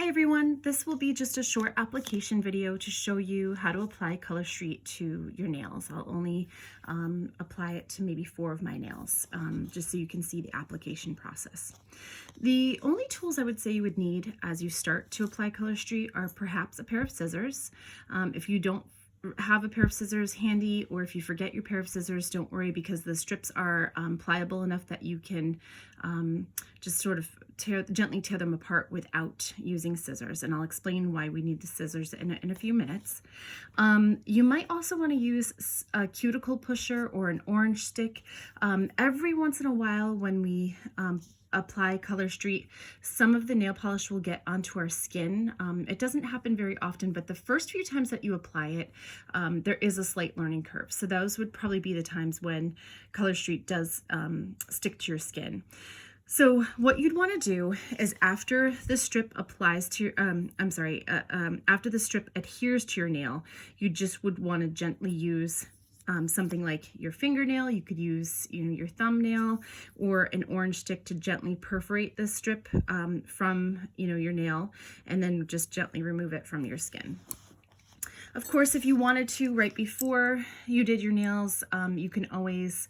everyone, this will be just a short application video to show you how to apply Color Street to your nails. I'll only apply it to maybe 4 of my nails, just so you can see the application process. The only tools I would say you would need as you start to apply Color Street are perhaps a pair of scissors. If you don't have a pair of scissors handy, or if you forget your pair of scissors, don't worry, because the strips are pliable enough that you can just sort of gently tear them apart without using scissors, and I'll explain why we need the scissors in a few minutes. You might also want to use a cuticle pusher or an orange stick. Every once in a while when we apply Color Street, some of the nail polish will get onto our skin. It doesn't happen very often, but the first few times that you apply it, there is a slight learning curve. So those would probably be the times when Color Street does stick to your skin. So what you'd want to do is after the strip applies to your, after the strip adheres to your nail, you just would want to gently use something like your fingernail. You could use, your thumbnail or an orange stick to gently perforate the strip from, your nail, and then just gently remove it from your skin. Of course, if you wanted to, right before you did your nails, you can always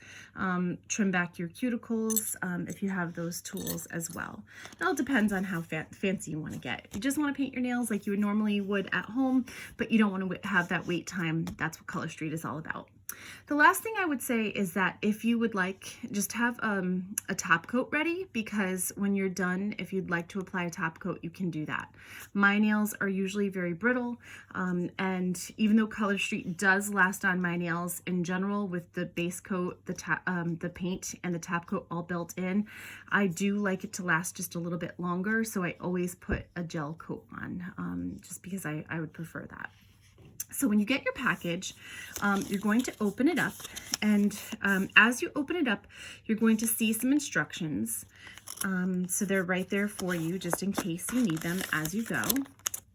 trim back your cuticles if you have those tools as well. It all depends on how fancy you want to get. If you just want to paint your nails like you normally would at home, but you don't want to have that wait time, that's what Color Street is all about. The last thing I would say is that if you would like, just have a top coat ready, because when you're done, if you'd like to apply a top coat, you can do that. My nails are usually very brittle, and even though Color Street does last on my nails in general with the base coat, the paint, and the top coat all built in, I do like it to last just a little bit longer, so I always put a gel coat on, just because I would prefer that. So when you get your package, you're going to open it up, and as you open it up, you're going to see some instructions. So they're right there for you, just in case you need them as you go.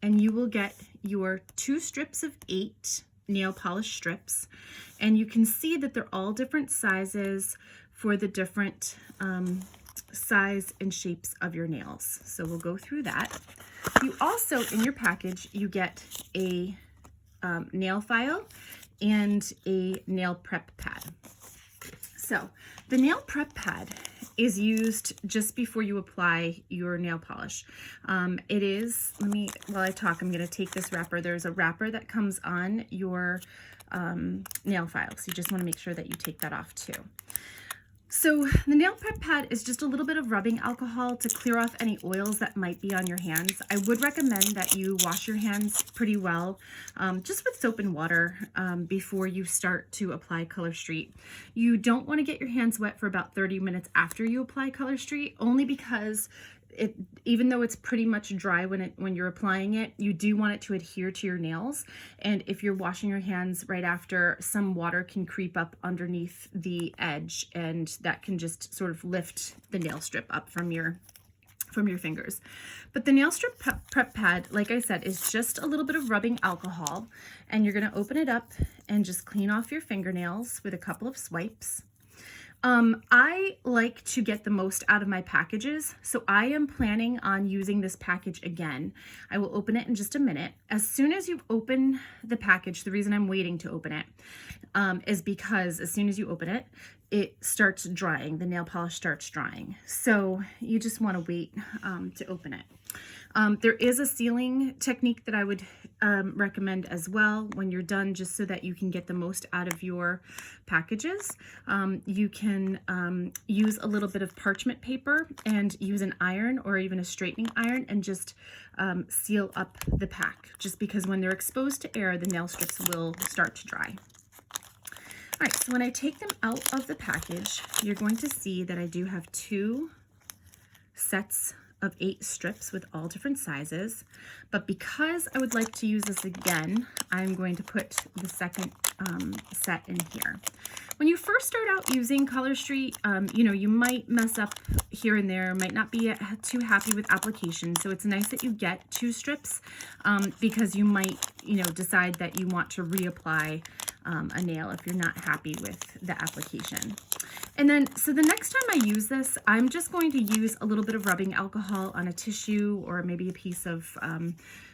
And you will get your 2 strips of 8 nail polish strips, and you can see that they're all different sizes for the different size and shapes of your nails. So we'll go through that. You also, in your package, you get a nail file and a nail prep pad. So the nail prep pad is used just before you apply your nail polish. It is, while I talk, I'm going to take this wrapper. There's a wrapper that comes on your nail file, so you just want to make sure that you take that off too. So the nail prep pad is just a little bit of rubbing alcohol to clear off any oils that might be on your hands. I would recommend that you wash your hands pretty well, just with soap and water, before you start to apply Color Street. You don't want to get your hands wet for about 30 minutes after you apply Color Street, only because even though it's pretty much dry when you're applying it, you do want it to adhere to your nails. And if you're washing your hands right after, some water can creep up underneath the edge, and that can just sort of lift the nail strip up from your fingers. But the nail strip prep pad, like I said, is just a little bit of rubbing alcohol, and you're going to open it up and just clean off your fingernails with a couple of swipes. I like to get the most out of my packages, so I am planning on using this package again. I will open it in just a minute. As soon as you open the package, the reason I'm waiting to open it is because as soon as you open it, it starts drying. The nail polish starts drying. So you just want to wait to open it. There is a sealing technique that I would recommend as well when you're done, just so that you can get the most out of your packages. You can use a little bit of parchment paper and use an iron or even a straightening iron and just seal up the pack, just because when they're exposed to air, the nail strips will start to dry. All right, so when I take them out of the package, you're going to see that I do have 2 sets of 8 strips with all different sizes, but because I would like to use this again, I'm going to put the second set in here. When you first start out using Color Street, you might mess up here and there, might not be too happy with application, so it's nice that you get 2 strips because you might, decide that you want to reapply a nail if you're not happy with the application. And then, so the next time I use this, I'm just going to use a little bit of rubbing alcohol on a tissue or maybe a piece of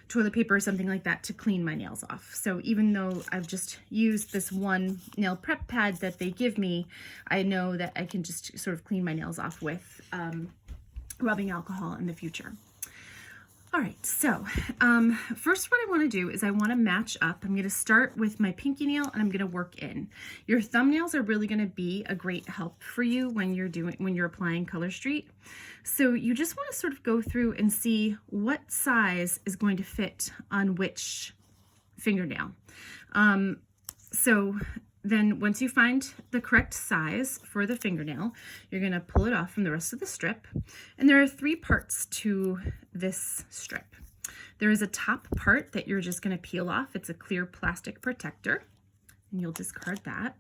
toilet paper or something like that to clean my nails off. So even though I've just used this one nail prep pad that they give me, I know that I can just sort of clean my nails off with rubbing alcohol in the future. All right, so first what I want to do is I want to match up. I'm going to start with my pinky nail and I'm going to work in. Your thumbnails are really going to be a great help for you when you're applying Color Street. So you just want to sort of go through and see what size is going to fit on which fingernail. So then once you find the correct size for the fingernail, you're going to pull it off from the rest of the strip. And there are 3 parts to this strip. There is a top part that you're just going to peel off. It's a clear plastic protector, and you'll discard that.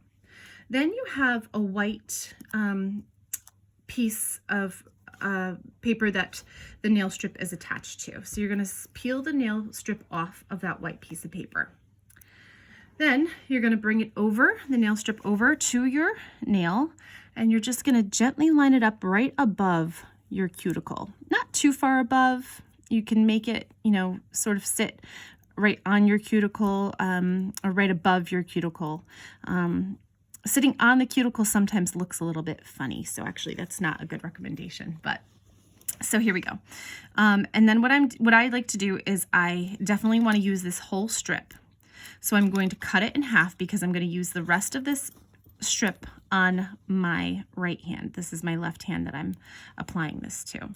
Then you have a white piece of paper that the nail strip is attached to. So you're going to peel the nail strip off of that white piece of paper. Then you're going to bring it over, the nail strip over to your nail, and you're just going to gently line it up right above your cuticle. Not too far above. You can make it, you know, sort of sit right on your cuticle or right above your cuticle. Sitting on the cuticle sometimes looks a little bit funny, so actually that's not a good recommendation, but so here we go. And then what I like to do is I definitely want to use this whole strip. So I'm going to cut it in half because I'm going to use the rest of this strip on my right hand. This is my left hand that I'm applying this to.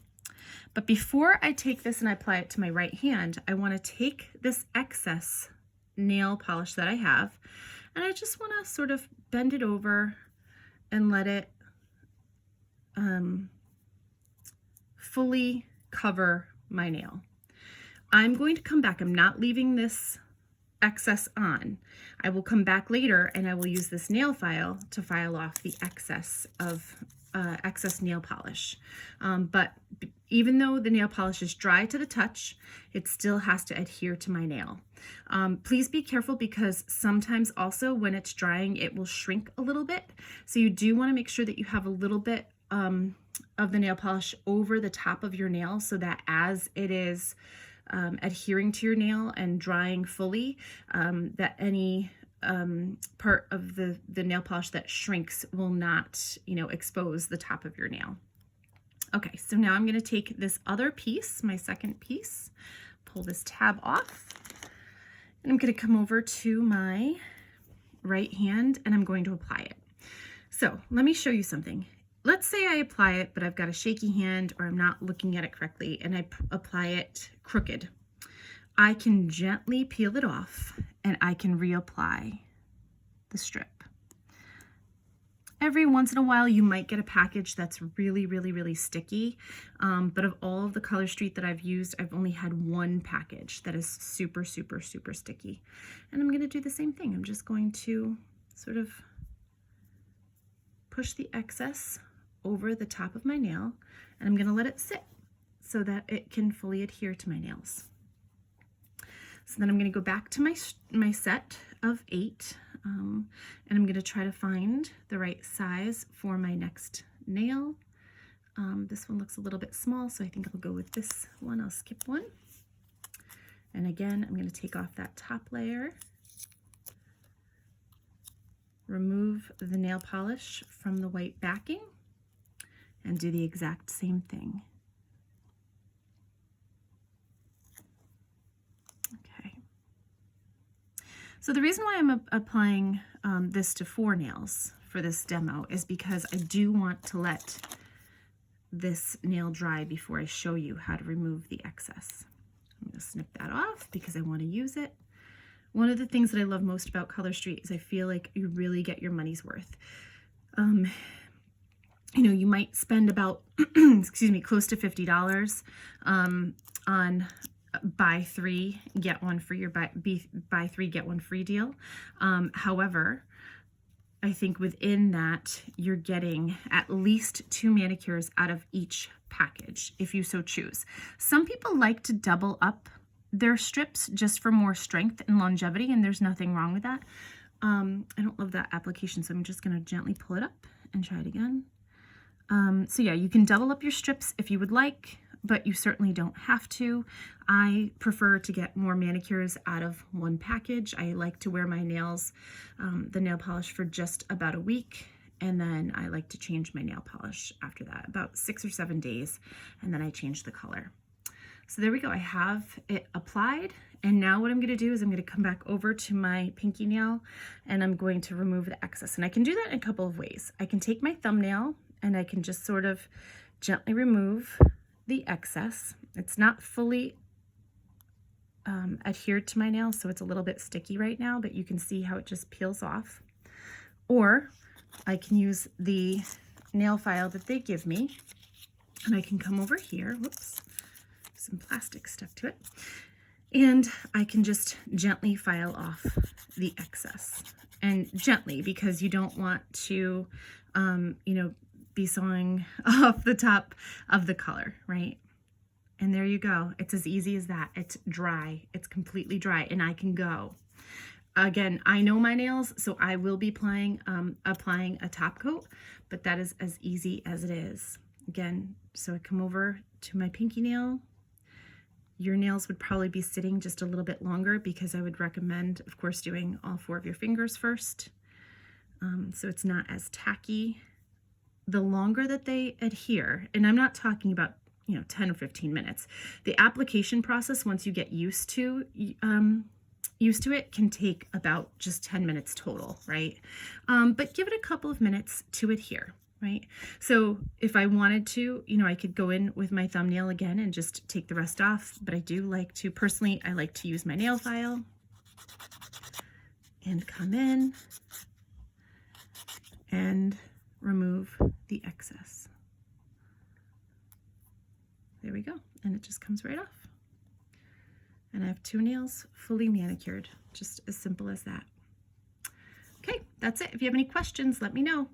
But before I take this and I apply it to my right hand, I want to take this excess nail polish that I have, and I just want to sort of bend it over and let it fully cover my nail. I'm going to come back. I'm not leaving this excess on. I will come back later and I will use this nail file to file off the excess of excess nail polish. But even though the nail polish is dry to the touch, it still has to adhere to my nail. Please be careful because sometimes also when it's drying, it will shrink a little bit. So you do want to make sure that you have a little bit of the nail polish over the top of your nail so that as it is adhering to your nail and drying fully, that any part of the nail polish that shrinks will not, you know, expose the top of your nail. Okay, so now I'm going to take this other piece, my second piece, pull this tab off, and I'm going to come over to my right hand and I'm going to apply it. So let me show you something. Let's say I apply it, but I've got a shaky hand or I'm not looking at it correctly and I apply it crooked. I can gently peel it off and I can reapply the strip. Every once in a while you might get a package that's really, really, really sticky, but of all of the Color Street that I've used, I've only had one package that is super, super, super sticky. And I'm going to do the same thing. I'm just going to sort of push the excess over the top of my nail, and I'm going to let it sit so that it can fully adhere to my nails. So then I'm going to go back to my set of 8, and I'm going to try to find the right size for my next nail. This one looks a little bit small, so I think I'll go with this one. I'll skip one. And again, I'm going to take off that top layer, remove the nail polish from the white backing, and do the exact same thing. Okay. So the reason why I'm applying this to 4 nails for this demo is because I do want to let this nail dry before I show you how to remove the excess. I'm going to snip that off because I want to use it. One of the things that I love most about Color Street is I feel like you really get your money's worth. You know, you might spend about, excuse me, close to $50 on buy 3, get one free, or buy 3, get one free deal. However, I think within that, you're getting at least 2 manicures out of each package, if you so choose. Some people like to double up their strips just for more strength and longevity, and there's nothing wrong with that. I don't love that application, so I'm just going to gently pull it up and try it again. So yeah, you can double up your strips if you would like, but you certainly don't have to. I prefer to get more manicures out of one package. I like to wear my nails, the nail polish for just about a week, and then I like to change my nail polish after that, about 6 or 7 days, and then I change the color. So there we go, I have it applied, and now what I'm gonna do is I'm gonna come back over to my pinky nail and I'm going to remove the excess. And I can do that in a couple of ways. I can take my thumbnail and I can just sort of gently remove the excess. It's not fully adhered to my nail, so it's a little bit sticky right now, but you can see how it just peels off. Or I can use the nail file that they give me, and I can come over here, whoops, some plastic stuck to it, and I can just gently file off the excess. And gently, because you don't want to, you know, be sawing off the top of the color, right? And there you go. It's as easy as that. It's dry. It's completely dry, and I can go. Again, I know my nails, so I will be applying a top coat, but that is as easy as it is. Again, so I come over to my pinky nail. Your nails would probably be sitting just a little bit longer, because I would recommend, of course, doing all 4 of your fingers first, so it's not as tacky. The longer that they adhere, and I'm not talking about, you know, 10 or 15 minutes. The application process, once you get used to it, can take about just 10 minutes total, right? But give it a couple of minutes to adhere, right? So if I wanted to, you know, I could go in with my thumbnail again and just take the rest off, but I do like to, personally, I like to use my nail file and come in and remove the excess. There we go, and it just comes right off. And I have 2 nails fully manicured, just as simple as that. Okay, that's it. If you have any questions, let me know.